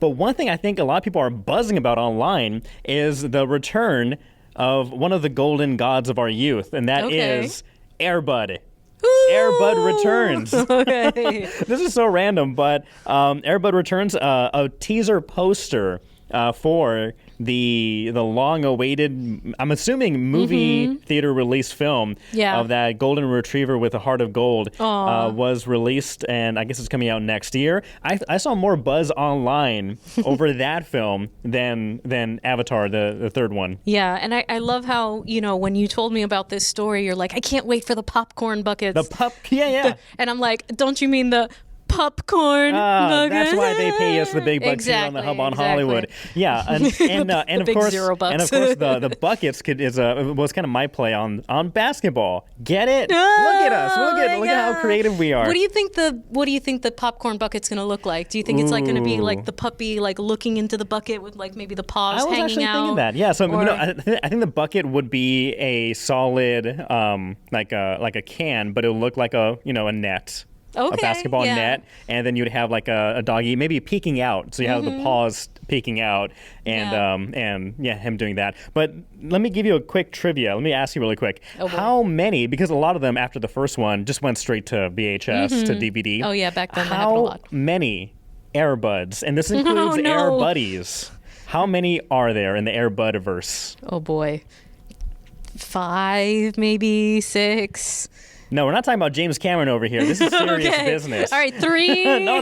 But one thing I think a lot of people are buzzing about online is the return of one of the golden gods of our youth, and that is Air Bud. Air Bud returns. Okay. This is so random, but Air Bud returns a teaser poster for the long-awaited, I'm assuming, movie theater release film of that golden retriever with a heart of gold was released, and I guess it's coming out next year. I saw more buzz online over that film than Avatar, the third one. Yeah, and I love how, when you told me about this story, you're like, I can't wait for the popcorn buckets. Yeah. And I'm like, don't you mean the popcorn bucket? That's why they pay us the big bucks here on the Hub on Hollywood. Yeah, and of course, the buckets was kind of my play on basketball. Get it? Look at us. Look at how creative we are. What do you think the popcorn bucket's going to look like? Do you think it's like going to be like the puppy like looking into the bucket with like maybe the paws hanging out? I was actually thinking that. Yeah. So I think the bucket would be a solid like a can, but it would look like a net. Okay, a basketball net, and then you'd have like a doggy maybe peeking out, so you have the paws peeking out, and him doing that. But let me give you a quick trivia. Let me ask you really quick. How many, because a lot of them after the first one just went straight to VHS, to DVD. Oh yeah, back then that happened a lot. How many Air Buds, and this includes Air Buddies, how many are there in the Air Bud-verse? Oh boy. 5, maybe 6. No, we're not talking about James Cameron over here. This is serious business. All right, 3. No.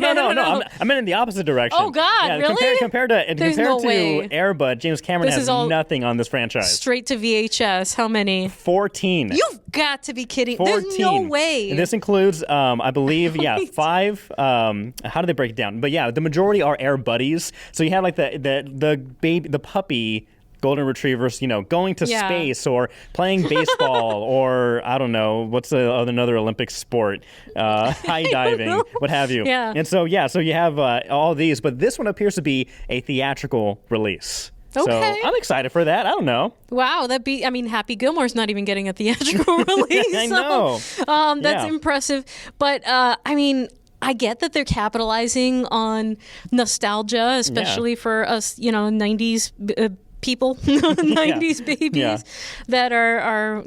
I meant in the opposite direction. Oh, God, really? Compared to Air Bud, James Cameron has nothing on this franchise. Straight to VHS. How many? 14. You've got to be kidding. 14. There's no way. And this includes, I believe, 5. How do they break it down? But yeah, the majority are Air Buddies. So you have like the puppy golden retrievers, going to space or playing baseball or I don't know, what's another Olympic sport, high diving, what have you. Yeah. And so you have all these, but this one appears to be a theatrical release. Okay. So I'm excited for that. I don't know. Wow, Happy Gilmore's not even getting a theatrical release. I know. That's impressive. But I get that they're capitalizing on nostalgia, especially for us, 90s people, 90s babies that are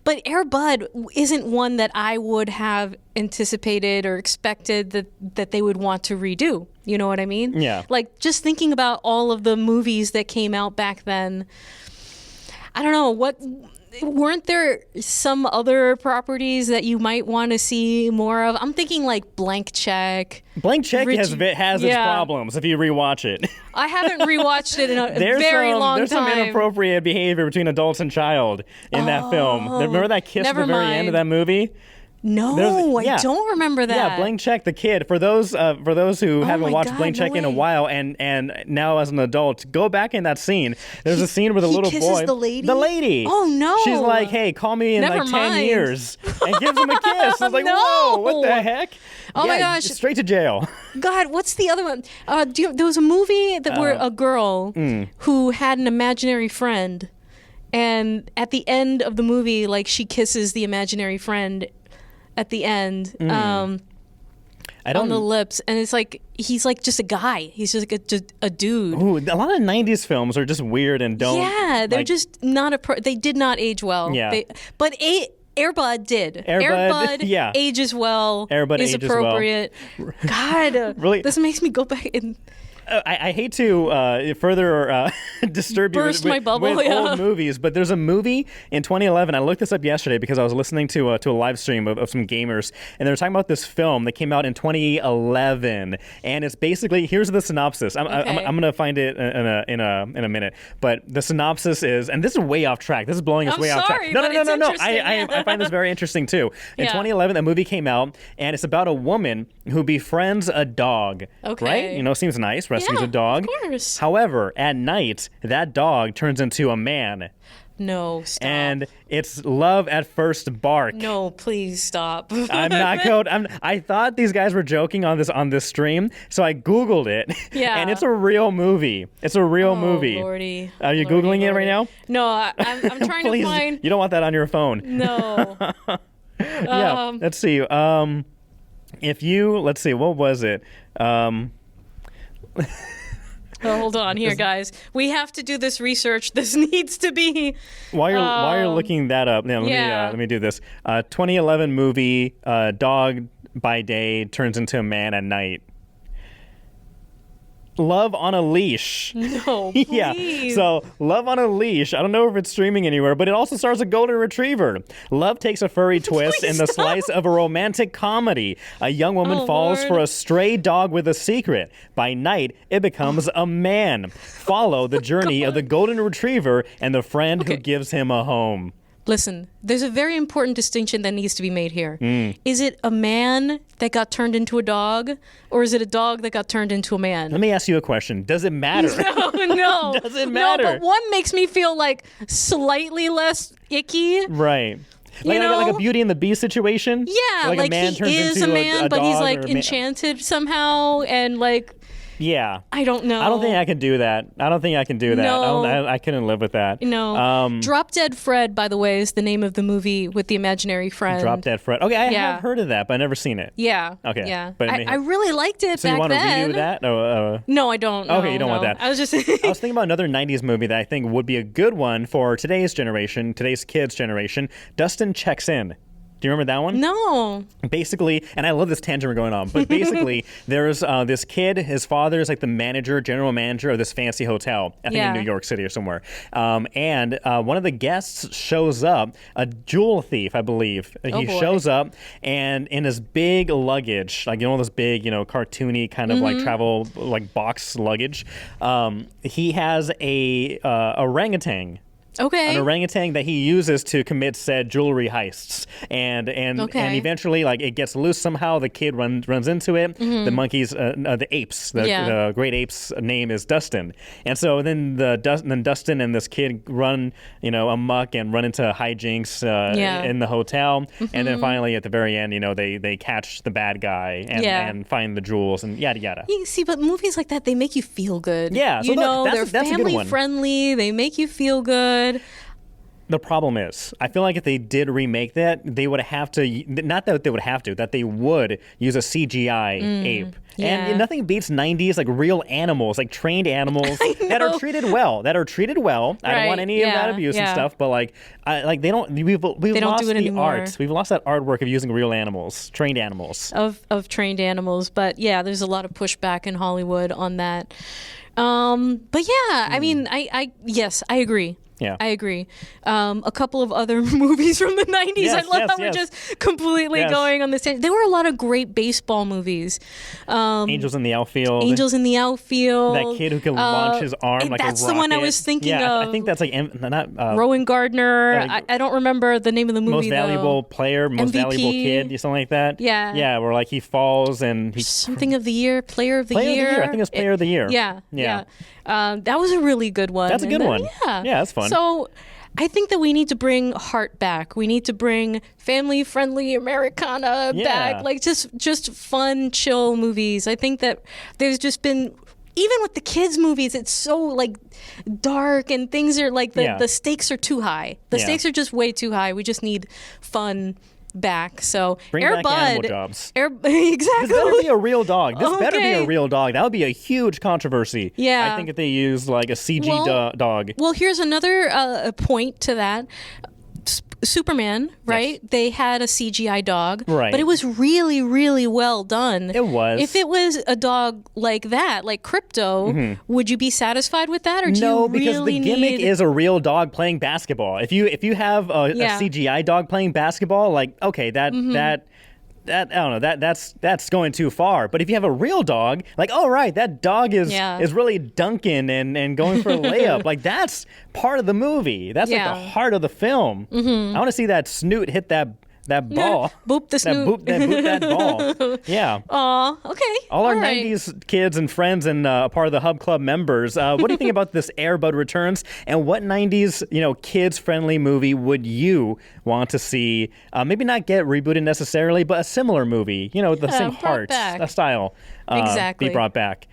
but Air Bud isn't one that I would have anticipated or expected that they would want to redo. You know what I mean? Yeah. Like just thinking about all of the movies that came out back then, I don't know, weren't there some other properties that you might want to see more of? I'm thinking like Blank Check. Blank Check has its problems if you rewatch it. I haven't rewatched it in a very long time. There's some inappropriate behavior between adults and child in that film. Remember that kiss at the very end of that movie? No, I don't remember that. Yeah, Blank Check, the kid. For those who haven't watched Blank Check in a while, and now as an adult, go back in that scene. There's a scene with a little boy. He kisses the lady? The lady. Oh, no. She's like, hey, call me in 10 years. And gives him a kiss. I was like, No. whoa, what the heck? Oh, my gosh. Straight to jail. God, what's the other one? There was a movie where a girl who had an imaginary friend, and at the end of the movie, like, she kisses the imaginary friend at the end on the lips, and it's like he's like just a guy. He's just like a dude. Ooh, a lot of 90s films are just weird and don't. Yeah, they're just not they did not age well. Yeah. But Air Bud did. Air Bud ages well. Air Bud is ages appropriate. Well. God, really, this makes me go back and. I hate to further disturb you with old movies, but there's a movie in 2011. I looked this up yesterday because I was listening to a live stream of some gamers, and they were talking about this film that came out in 2011, and it's basically, here's the synopsis. I'm going to find it in a minute, but the synopsis is, and this is way off track. This is blowing us way off track. No. I find this very interesting too. In 2011, the movie came out, and it's about a woman who befriends a dog. Okay. Right? Seems nice. Rescues a dog. Of course. However, at night, that dog turns into a man. No, stop. And it's love at first bark. No, please stop. I'm not going. I thought these guys were joking on this stream, so I Googled it. Yeah. And it's a real movie. It's a real movie. Lordy. Are you Googling it right now? No, I'm trying Please, to find. You don't want that on your phone. No. Yeah. Let's see. Let's see. What was it? Oh, hold on here, guys. We have to do this research. This needs to be. While you're looking that up, let me do this. 2011 movie, dog by day turns into a man at night. Love on a Leash. No, please. Yeah. So, Love on a Leash. I don't know if it's streaming anywhere, but it also stars a golden retriever. Love takes a furry twist in the slice of a romantic comedy. A young woman falls for a stray dog with a secret. By night, it becomes a man. Follow the journey of the golden retriever and the friend who gives him a home. Listen, there's a very important distinction that needs to be made here. Is it a man that got turned into a dog, or is it a dog that got turned into a man? Let me ask you a question. Does it matter? No. Does it matter? No, but one makes me feel like slightly less icky. Right. Like a Beauty and the Beast situation? Yeah, like a man he turns is into a man, but he's like or enchanted somehow, and like... Yeah. I don't know. I don't think I can do that. No. I couldn't live with that. No. Drop Dead Fred, by the way, is the name of the movie with the imaginary friend. Drop Dead Fred. Okay, I have heard of that, but I've never seen it. Yeah. Okay. Yeah. But I really liked it so back you want then. to redo that? No, I don't. Okay, you don't want that. I was just I was thinking about another 90s movie that I think would be a good one for today's generation, today's kids' generation. Dustin Checks In. Do you remember that one? No. Basically, and I love this tangent we're going on, but basically there's this kid, his father is like the general manager of this fancy hotel, I think in New York City or somewhere. And one of the guests shows up, a jewel thief, I believe. He shows up and in his big luggage, like this big, cartoony kind of like travel, like box luggage, he has a orangutan. Okay. An orangutan that he uses to commit said jewelry heists, and eventually, like, it gets loose somehow. The kid runs into it. The monkeys, the apes, the great apes' name is Dustin, and so then Dustin and this kid run, amok and run into hijinks in the hotel, and then finally at the very end, they catch the bad guy and find the jewels and yada yada. You see, but movies like that, they make you feel good. Yeah, so they're family friendly. They make you feel good. The problem is, I feel like if they did remake that, they would have to, not that they would have to, that they would use a CGI ape. Yeah. And nothing beats 90s, like real animals, like trained animals that are treated well. I don't want any of that abuse and stuff, but we've lost the art. We've lost that artwork of using real animals, trained animals. Of trained animals. But yeah, there's a lot of pushback in Hollywood on that. But yeah, I mean, yes, I agree. Yeah, I agree. A couple of other movies from the 90s. Yes, I love how we're just completely going on this. There were a lot of great baseball movies. Angels in the Outfield. That kid who can launch his arm like a rocket. That's the one I was thinking of. I think that's like Rowan Gardner. I don't remember the name of the movie. Most valuable player, most valuable kid, something like that. Yeah. Yeah, where like he falls and he something of the year, player of the year. I think it's player of the year. Yeah. That was a really good one. That's a good one. Yeah, that's fun. So I think that we need to bring heart back. We need to bring family-friendly Americana back. Like just fun, chill movies. I think that there's just been, even with the kids' movies, it's so like dark and things are like the stakes are too high. The stakes are just way too high. We just need fun back. So bring Air back Bud, animal jobs. Exactly. This better be a real dog. Better be a real dog. That would be a huge controversy. Yeah. I think if they use like a CG dog. Well, here's another point to that. Superman, right? Yes. They had a CGI dog, right? But it was really, really well done. It was. If it was a dog like that, like Crypto, would you be satisfied with that, or do no? You really because the gimmick is a real dog playing basketball. If you have a CGI dog playing basketball, like okay, that I don't know, that's going too far. But if you have a real dog, like, oh right, that dog is really dunking and going for a layup, like that's part of the movie. That's like the heart of the film. I want to see that snoot hit that ball. Boop the snoot. Boop that ball. Yeah. Aw, okay. All our 90s kids and friends and part of the Hub Club members, what do you think about this Air Bud Returns? And what 90s, kids-friendly movie would you want to see? Maybe not get rebooted necessarily, but a similar movie, with the same heart, a style, exactly. be brought back.